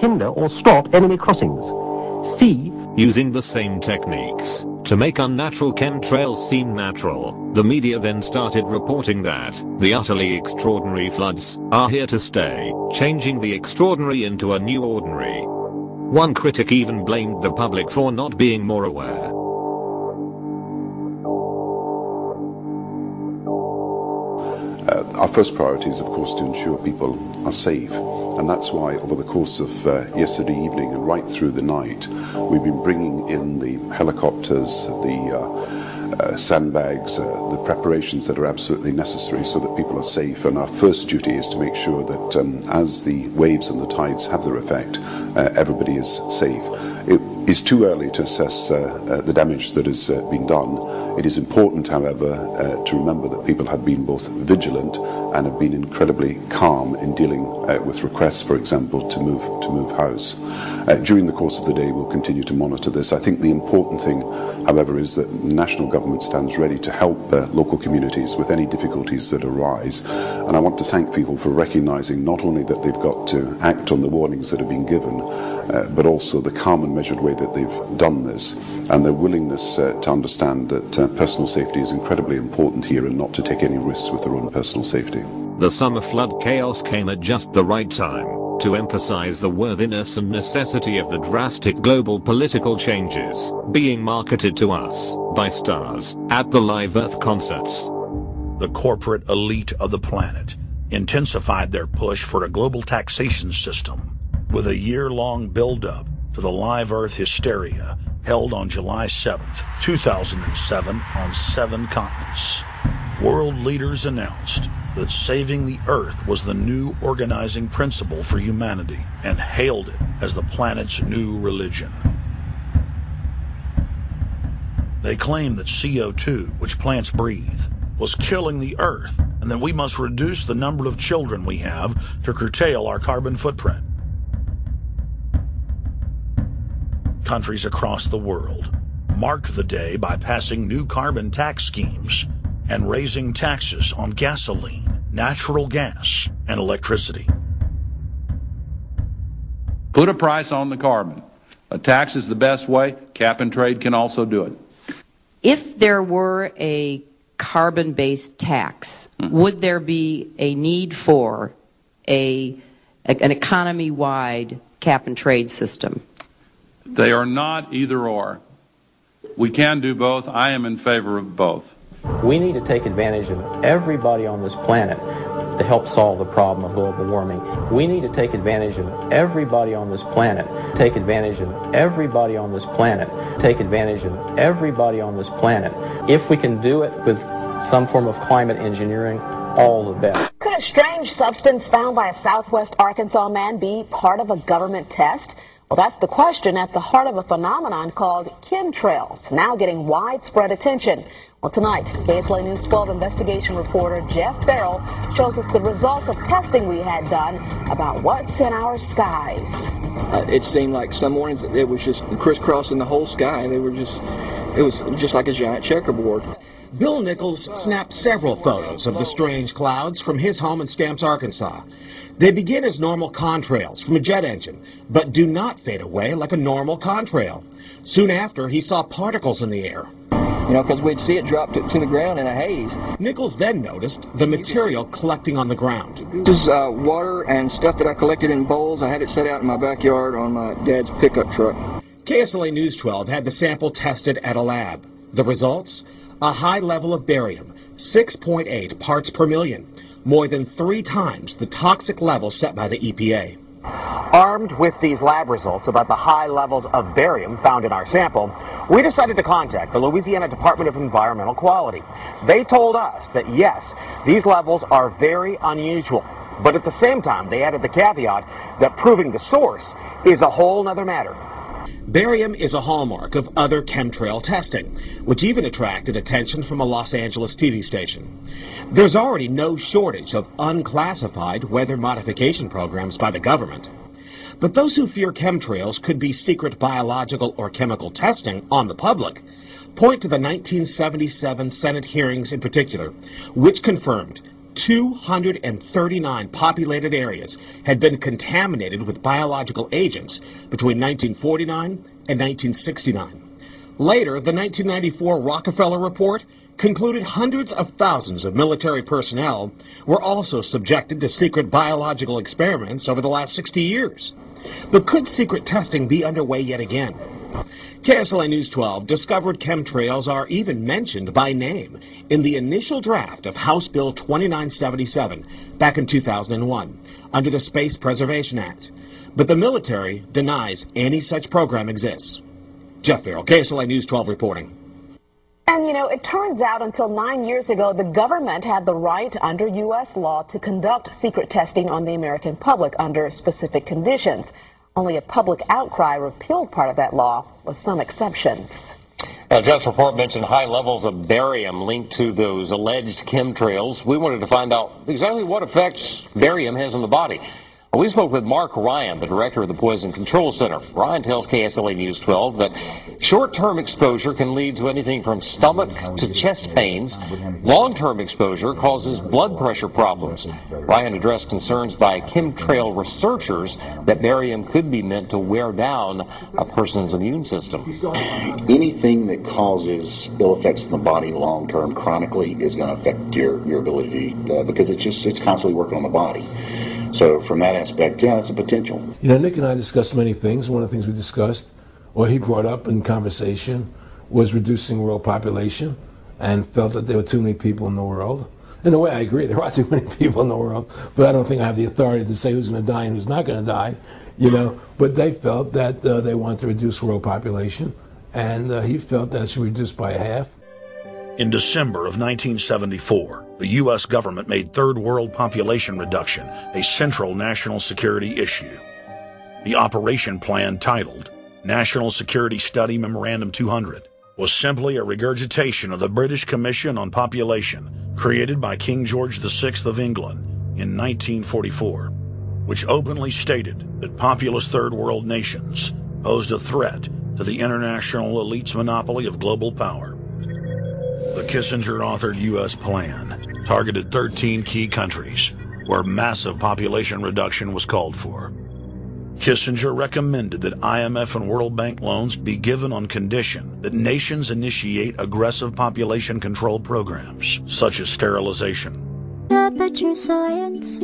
hinder or stop enemy crossings. C. Using the same techniques to make unnatural chemtrails seem natural, the media then started reporting that the utterly extraordinary floods are here to stay, changing the extraordinary into a new ordinary. One critic even blamed the public for not being more aware. Our first priority is, of course, to ensure people are safe, and that's why over the course of yesterday evening and right through the night, we've been bringing in the helicopters, the sandbags, the preparations that are absolutely necessary so that people are safe. And our first duty is to make sure that as the waves and the tides have their effect, everybody is safe. It is too early to assess the damage that has been done. It is important, however, to remember that people have been both vigilant and have been incredibly calm in dealing with requests, for example, to move house. During the course of the day, we'll continue to monitor this. I think the important thing, however, is that the national government stands ready to help local communities with any difficulties that arise. And I want to thank people for recognising not only that they've got to act on the warnings that have been given, but also the calm and measured way that they've done this, and their willingness to understand that personal safety is incredibly important here and not to take any risks with their own personal safety. The summer flood chaos came at just the right time to emphasize the worthiness and necessity of the drastic global political changes being marketed to us by stars at the Live Earth concerts. The corporate elite of the planet intensified their push for a global taxation system with a year-long build-up to the Live Earth hysteria held on July 7th, 2007 on 7 continents. World leaders announced that saving the Earth was the new organizing principle for humanity and hailed it as the planet's new religion. They claimed that CO2, which plants breathe, was killing the Earth and that we must reduce the number of children we have to curtail our carbon footprint. Countries across the world mark the day by passing new carbon tax schemes and raising taxes on gasoline, natural gas, and electricity. Put a price on the carbon. A tax is the best way. Cap and trade can also do it. If there were a carbon-based tax, would there be a need for an economy-wide cap and trade system? They are not either or. We can do both. I am in favor of both. We need to take advantage of everybody on this planet to help solve the problem of global warming. We need to take advantage of everybody on this planet. Take advantage of everybody on this planet. Take advantage of everybody on this planet. If we can do it with some form of climate engineering, all the better. Could a strange substance found by a Southwest Arkansas man be part of a government test? Well, that's the question at the heart of a phenomenon called chemtrails, now getting widespread attention. Well, tonight, KSLA News 12 investigation reporter Jeff Farrell shows us the results of testing we had done about what's in our skies. It seemed like some mornings it was just crisscrossing the whole sky. It was just like a giant checkerboard. Bill Nichols snapped several photos of the strange clouds from his home in Stamps, Arkansas. They begin as normal contrails from a jet engine, but do not fade away like a normal contrail. Soon after, he saw particles in the air. You know, because we'd see it drop to the ground in a haze. Nichols then noticed the material collecting on the ground. This is water and stuff that I collected in bowls. I had it set out in my backyard on my dad's pickup truck. KSLA News 12 had the sample tested at a lab. The results? A high level of barium, 6.8 parts per million, more than 3 times the toxic level set by the EPA. Armed with these lab results about the high levels of barium found in our sample, we decided to contact the Louisiana Department of Environmental Quality. They told us that yes, these levels are very unusual, but at the same time they added the caveat that proving the source is a whole nother matter. Barium is a hallmark of other chemtrail testing, which even attracted attention from a Los Angeles TV station. There's already no shortage of unclassified weather modification programs by the government. But those who fear chemtrails could be secret biological or chemical testing on the public point to the 1977 Senate hearings in particular, which confirmed 239 populated areas had been contaminated with biological agents between 1949 and 1969. Later, the 1994 Rockefeller Report concluded hundreds of thousands of military personnel were also subjected to secret biological experiments over the last 60 years. But could secret testing be underway yet again? KSLA News 12 discovered chemtrails are even mentioned by name in the initial draft of House Bill 2977 back in 2001 under the Space Preservation Act. But the military denies any such program exists. Jeff Farrell, KSLA News 12 reporting. And, you know, it turns out until 9 years ago, the government had the right under U.S. law to conduct secret testing on the American public under specific conditions. Only a public outcry repealed part of that law, with some exceptions. Now, Jeff's report mentioned high levels of barium linked to those alleged chemtrails. We wanted to find out exactly what effects barium has on the body. We spoke with Mark Ryan, the director of the Poison Control Center. Ryan tells KSLA News 12 that short-term exposure can lead to anything from stomach to chest pains. Long-term exposure causes blood pressure problems. Ryan addressed concerns by chemtrail researchers that barium could be meant to wear down a person's immune system. Anything that causes ill effects in the body long-term chronically is going to affect your ability because it's constantly working on the body. So from that aspect, yeah, that's a potential. You know, Nick and I discussed many things. One of the things we discussed, or he brought up in conversation, was reducing world population, and felt that there were too many people in the world. In a way, I agree. There are too many people in the world, but I don't think I have the authority to say who's going to die and who's not going to die, you know. But they felt that they wanted to reduce world population, and he felt that it should be reduced by half. In December of 1974, the U.S. government made third world population reduction a central national security issue. The operation plan, titled National Security Study Memorandum 200, was simply a regurgitation of the British Commission on Population created by King George VI of England in 1944, which openly stated that populous third world nations posed a threat to the international elite's monopoly of global power. The Kissinger-authored U.S. plan targeted 13 key countries where massive population reduction was called for. Kissinger recommended that IMF and World Bank loans be given on condition that nations initiate aggressive population control programs, such as sterilization. Aperture Science.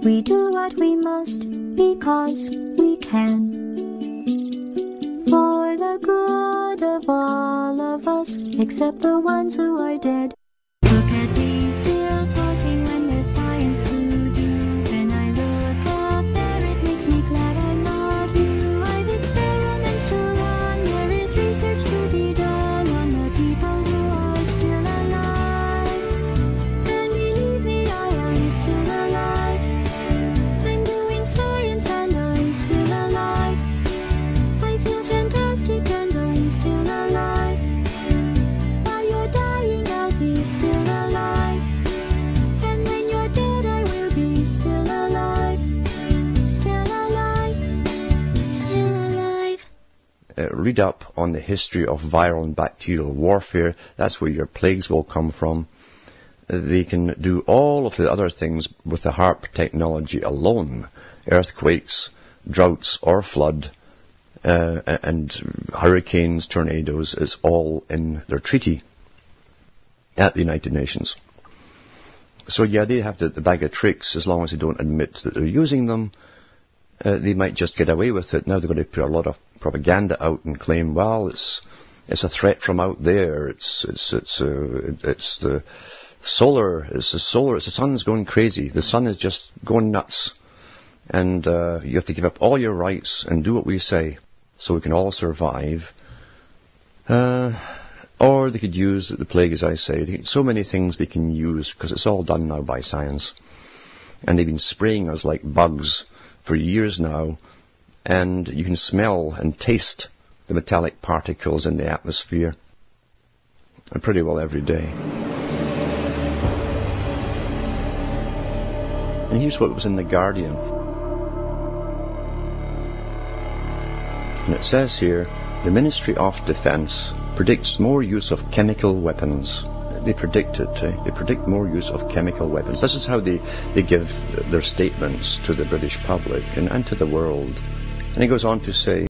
We do what we must because we can. For the good of all of us, except the ones who are dead. Look at me still talking when there's science to do. When I look up there, it makes me glad I'm not you. I've experiments to run, there is research to be done on the people who are still alive. And believe me, I am still alive. I'm doing science and I'm still alive. I feel fantastic and I'm still alive. While you're dying, I'll be still alive. And when you're dead, I will be still alive. Still alive. Still alive. Read up on the history of viral and bacterial warfare. That's where your plagues will come from. They can do all of the other things with the HARP technology alone. Earthquakes, droughts or flood, and hurricanes, tornadoes, is all in their treaty at the United Nations. So yeah, they have the bag of tricks. As long as they don't admit that they're using them, they might just get away with it. Now they're going to put a lot of propaganda out and claim, well, it's a threat from out there. It's the sun's going crazy. The sun is just going nuts, and you have to give up all your rights and do what we say so we can all survive. Or they could use the plague, as I say. So many things they can use because it's all done now by science, and they've been spraying us like bugs for years now, and you can smell and taste the metallic particles in the atmosphere pretty well every day. And here's what was in The Guardian. And it says here, the Ministry of Defence predicts more use of chemical weapons. they predict it. They predict more use of chemical weapons. This is how they give their statements to the British public and to the world. And he goes on to say,